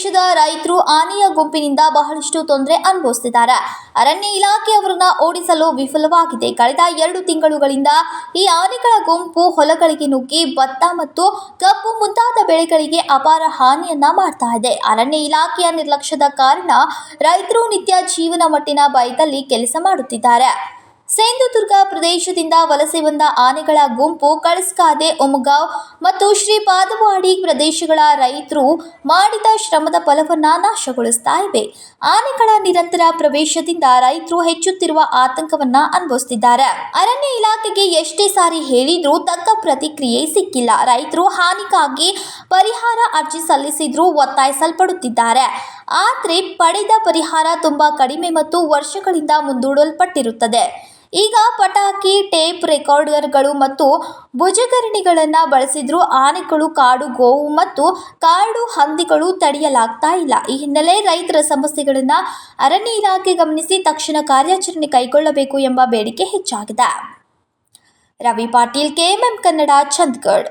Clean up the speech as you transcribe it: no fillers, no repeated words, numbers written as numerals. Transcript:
ಪ್ರದೇಶದ ರೈತರು ಆನೆಯ ಗುಂಪಿನಿಂದ ಬಹಳಷ್ಟು ತೊಂದರೆ ಅನುಭವಿಸುತ್ತಿದ್ದಾರೆ. ಅರಣ್ಯ ಇಲಾಖೆ ಅವರನ್ನು ಓಡಿಸಲು ವಿಫಲವಾಗಿದೆ. ಕಳೆದ 2 ತಿಂಗಳುಗಳಿಂದ ಈ ಆನೆಗಳ ಗುಂಪು ಹೊಲಗಳಿಗೆ ನುಗ್ಗಿ ಭತ್ತ ಮತ್ತು ಕಬ್ಬು ಮುಂತಾದ ಬೆಳೆಗಳಿಗೆ ಅಪಾರ ಹಾನಿಯನ್ನ ಮಾಡ್ತಾ ಇದೆ. ಅರಣ್ಯ ಇಲಾಖೆಯ ನಿರ್ಲಕ್ಷ್ಯದ ಕಾರಣ ರೈತರು ನಿತ್ಯ ಜೀವನ ಮಟ್ಟಿನ ಭಯದಲ್ಲಿ ಕೆಲಸ ಮಾಡುತ್ತಿದ್ದಾರೆ. ಸಿಂಧುದುರ್ಗ ಪ್ರದೇಶದಿಂದ ವಲಸೆ ಬಂದ ಆನೆಗಳ ಗುಂಪು ಕಳಸ್ಕಾದೆ, ಉಮಗಾವ್ ಮತ್ತು ಶ್ರೀಪಾದವಾಡಿ ಪ್ರದೇಶಗಳ ರೈತರು ಮಾಡಿದ ಶ್ರಮದ ಫಲವನ್ನ ನಾಶಗೊಳಿಸ್ತಾ ಇವೆ. ಆನೆಗಳ ನಿರಂತರ ಪ್ರವೇಶದಿಂದ ರೈತರು ಹೆಚ್ಚುತ್ತಿರುವ ಆತಂಕವನ್ನ ಅನುಭವಿಸುತ್ತಿದ್ದಾರೆ. ಅರಣ್ಯ ಇಲಾಖೆಗೆ ಎಷ್ಟೇ ಸಾರಿ ಹೇಳಿದ್ರೂ ತಕ್ಕ ಪ್ರತಿಕ್ರಿಯೆ ಸಿಕ್ಕಿಲ್ಲ. ರೈತರು ಹಾನಿಗಾಗಿ ಪರಿಹಾರ ಅರ್ಜಿ ಸಲ್ಲಿಸಿದ್ರೂ ಒತ್ತಾಯಿಸಲ್ಪಡುತ್ತಿದ್ದಾರೆ. ಆದರೆ ಪಡೆದ ಪರಿಹಾರ ತುಂಬಾ ಕಡಿಮೆ ಮತ್ತು ವರ್ಷಗಳಿಂದ ಮುಂದೂಡಲ್ಪಟ್ಟಿರುತ್ತದೆ. ಈಗ ಪಟಾಕಿ, ಟೇಪ್ ರೆಕಾರ್ಡರ್ಗಳು ಮತ್ತು ಭುಜಗರಣಿಗಳನ್ನು ಬಳಸಿದ್ರೂ ಆನೆಗಳು, ಕಾಡು ಗೋವು ಮತ್ತು ಕಾಡು ಹಂದಿಗಳು ತಡೆಯಲಾಗ್ತಾ ಇಲ್ಲ. ಈ ಹಿನ್ನೆಲೆ ರೈತರ ಸಮಸ್ಯೆಗಳನ್ನು ಅರಣ್ಯ ಇಲಾಖೆ ಗಮನಿಸಿ ತಕ್ಷಣ ಕಾರ್ಯಾಚರಣೆ ಕೈಗೊಳ್ಳಬೇಕು ಎಂಬ ಬೇಡಿಕೆ ಹೆಚ್ಚಾಗಿದೆ. ರವಿ ಪಾಟೀಲ್, KMM ಕನ್ನಡ, ಚಂದಗಡ್.